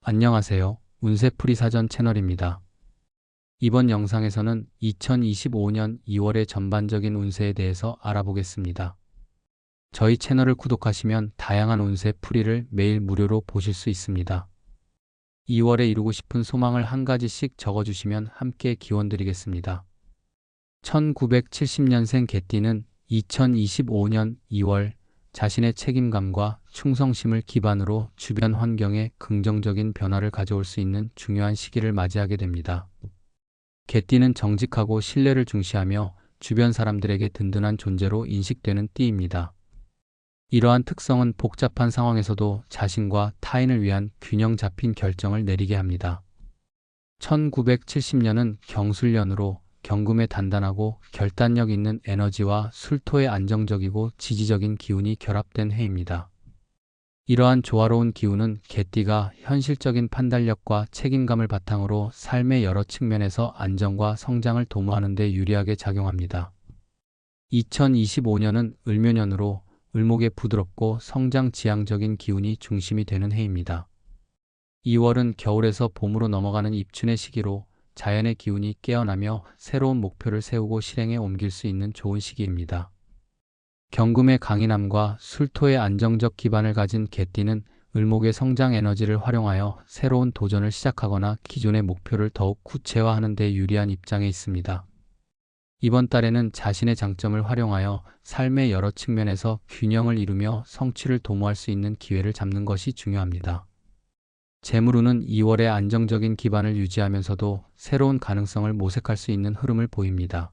안녕하세요. 운세풀이 사전 채널입니다. 이번 영상에서는 2025년 2월의 전반적인 운세에 대해서 알아보겠습니다. 저희 채널을 구독하시면 다양한 운세 풀이를 매일 무료로 보실 수 있습니다. 2월에 이루고 싶은 소망을 한 가지씩 적어주시면 함께 기원 드리겠습니다. 1970년생 개띠는 2025년 2월 자신의 책임감과 충성심을 기반으로 주변 환경에 긍정적인 변화를 가져올 수 있는 중요한 시기를 맞이하게 됩니다. 개띠는 정직하고 신뢰를 중시하며 주변 사람들에게 든든한 존재로 인식되는 띠입니다. 이러한 특성은 복잡한 상황에서도 자신과 타인을 위한 균형 잡힌 결정을 내리게 합니다. 1970년은 경술년으로 경금의 단단하고 결단력 있는 에너지와 술토의 안정적이고 지지적인 기운이 결합된 해입니다. 이러한 조화로운 기운은 개띠가 현실적인 판단력과 책임감을 바탕으로 삶의 여러 측면에서 안정과 성장을 도모하는 데 유리하게 작용합니다. 2025년은 을묘년으로 을목의 부드럽고 성장지향적인 기운이 중심이 되는 해입니다. 2월은 겨울에서 봄으로 넘어가는 입춘의 시기로 자연의 기운이 깨어나며 새로운 목표를 세우고 실행에 옮길 수 있는 좋은 시기입니다. 경금의 강인함과 술토의 안정적 기반을 가진 개띠는 을목의 성장 에너지를 활용하여 새로운 도전을 시작하거나 기존의 목표를 더욱 구체화하는 데 유리한 입장에 있습니다. 이번 달에는 자신의 장점을 활용하여 삶의 여러 측면에서 균형을 이루며 성취를 도모할 수 있는 기회를 잡는 것이 중요합니다. 재물운은 2월에 안정적인 기반을 유지하면서도 새로운 가능성을 모색할 수 있는 흐름을 보입니다.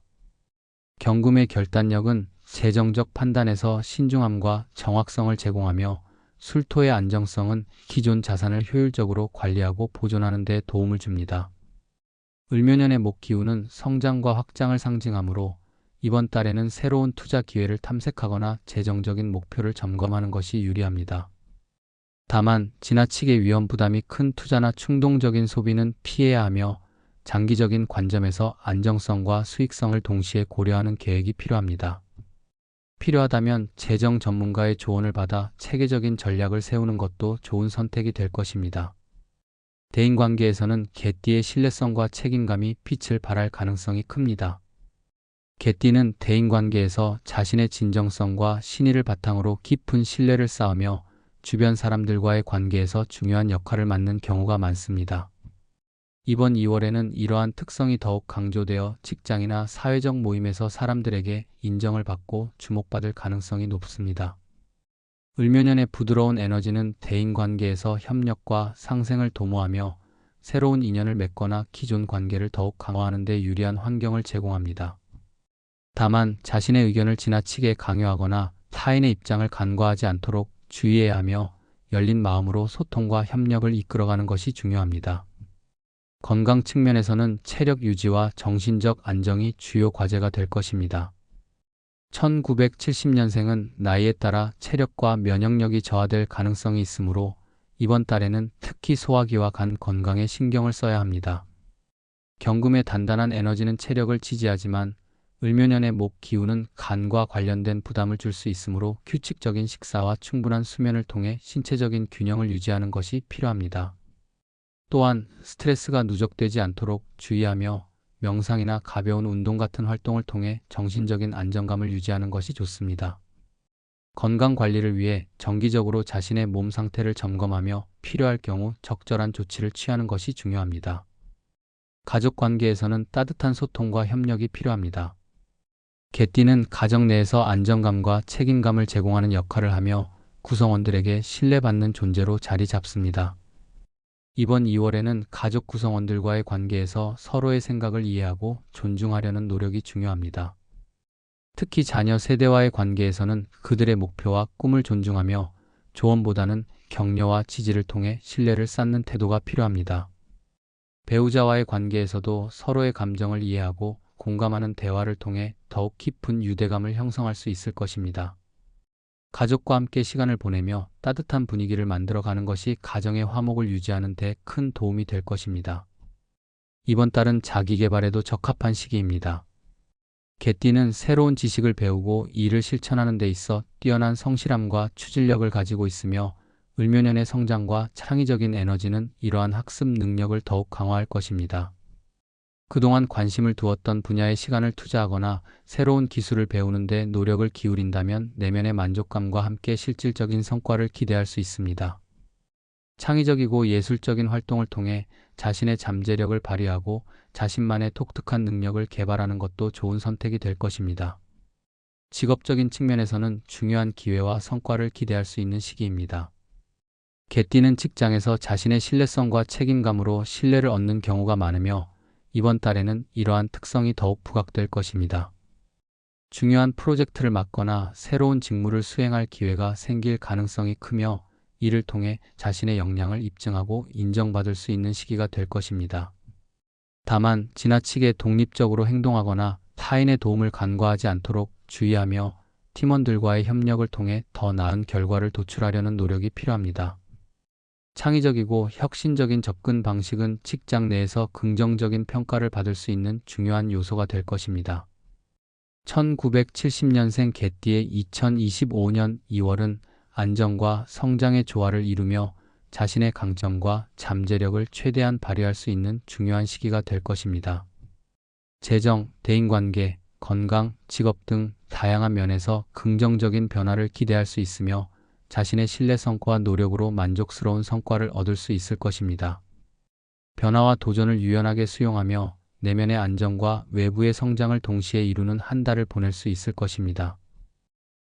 경금의 결단력은 재정적 판단에서 신중함과 정확성을 제공하며 술토의 안정성은 기존 자산을 효율적으로 관리하고 보존하는 데 도움을 줍니다. 을묘년의 목기운은 성장과 확장을 상징하므로 이번 달에는 새로운 투자 기회를 탐색하거나 재정적인 목표를 점검하는 것이 유리합니다. 다만 지나치게 위험 부담이 큰 투자나 충동적인 소비는 피해야 하며 장기적인 관점에서 안정성과 수익성을 동시에 고려하는 계획이 필요합니다. 필요하다면 재정 전문가의 조언을 받아 체계적인 전략을 세우는 것도 좋은 선택이 될 것입니다. 대인관계에서는 개띠의 신뢰성과 책임감이 빛을 발할 가능성이 큽니다. 개띠는 대인관계에서 자신의 진정성과 신의를 바탕으로 깊은 신뢰를 쌓으며 주변 사람들과의 관계에서 중요한 역할을 맡는 경우가 많습니다. 이번 2월에는 이러한 특성이 더욱 강조되어 직장이나 사회적 모임에서 사람들에게 인정을 받고 주목받을 가능성이 높습니다. 을묘년의 부드러운 에너지는 대인관계에서 협력과 상생을 도모하며 새로운 인연을 맺거나 기존 관계를 더욱 강화하는 데 유리한 환경을 제공합니다. 다만 자신의 의견을 지나치게 강요하거나 타인의 입장을 간과하지 않도록 주의해야 하며 열린 마음으로 소통과 협력을 이끌어가는 것이 중요합니다. 건강 측면에서는 체력 유지와 정신적 안정이 주요 과제가 될 것입니다. 1970년생은 나이에 따라 체력과 면역력이 저하될 가능성이 있으므로 이번 달에는 특히 소화기와 간 건강에 신경을 써야 합니다. 경금의 단단한 에너지는 체력을 지지하지만 을묘년의 목 기운은 간과 관련된 부담을 줄 수 있으므로 규칙적인 식사와 충분한 수면을 통해 신체적인 균형을 유지하는 것이 필요합니다. 또한 스트레스가 누적되지 않도록 주의하며 명상이나 가벼운 운동 같은 활동을 통해 정신적인 안정감을 유지하는 것이 좋습니다. 건강 관리를 위해 정기적으로 자신의 몸 상태를 점검하며 필요할 경우 적절한 조치를 취하는 것이 중요합니다. 가족 관계에서는 따뜻한 소통과 협력이 필요합니다. 개띠는 가정 내에서 안정감과 책임감을 제공하는 역할을 하며 구성원들에게 신뢰받는 존재로 자리 잡습니다. 이번 2월에는 가족 구성원들과의 관계에서 서로의 생각을 이해하고 존중하려는 노력이 중요합니다. 특히 자녀 세대와의 관계에서는 그들의 목표와 꿈을 존중하며 조언보다는 격려와 지지를 통해 신뢰를 쌓는 태도가 필요합니다. 배우자와의 관계에서도 서로의 감정을 이해하고 공감하는 대화를 통해 더욱 깊은 유대감을 형성할 수 있을 것입니다. 가족과 함께 시간을 보내며 따뜻한 분위기를 만들어가는 것이 가정의 화목을 유지하는 데 큰 도움이 될 것입니다. 이번 달은 자기 개발에도 적합한 시기입니다. 개띠는 새로운 지식을 배우고 이를 실천하는 데 있어 뛰어난 성실함과 추진력을 가지고 있으며 을묘년의 성장과 창의적인 에너지는 이러한 학습 능력을 더욱 강화할 것입니다. 그동안 관심을 두었던 분야에 시간을 투자하거나 새로운 기술을 배우는 데 노력을 기울인다면 내면의 만족감과 함께 실질적인 성과를 기대할 수 있습니다. 창의적이고 예술적인 활동을 통해 자신의 잠재력을 발휘하고 자신만의 독특한 능력을 개발하는 것도 좋은 선택이 될 것입니다. 직업적인 측면에서는 중요한 기회와 성과를 기대할 수 있는 시기입니다. 개띠는 직장에서 자신의 신뢰성과 책임감으로 신뢰를 얻는 경우가 많으며 이번 달에는 이러한 특성이 더욱 부각될 것입니다. 중요한 프로젝트를 맡거나 새로운 직무를 수행할 기회가 생길 가능성이 크며 이를 통해 자신의 역량을 입증하고 인정받을 수 있는 시기가 될 것입니다. 다만 지나치게 독립적으로 행동하거나 타인의 도움을 간과하지 않도록 주의하며 팀원들과의 협력을 통해 더 나은 결과를 도출하려는 노력이 필요합니다. 창의적이고 혁신적인 접근 방식은 직장 내에서 긍정적인 평가를 받을 수 있는 중요한 요소가 될 것입니다. 1970년생 개띠의 2025년 2월은 안정과 성장의 조화를 이루며 자신의 강점과 잠재력을 최대한 발휘할 수 있는 중요한 시기가 될 것입니다. 재정, 대인관계, 건강, 직업 등 다양한 면에서 긍정적인 변화를 기대할 수 있으며 자신의 신뢰성과 노력으로 만족스러운 성과를 얻을 수 있을 것입니다. 변화와 도전을 유연하게 수용하며 내면의 안정과 외부의 성장을 동시에 이루는 한 달을 보낼 수 있을 것입니다.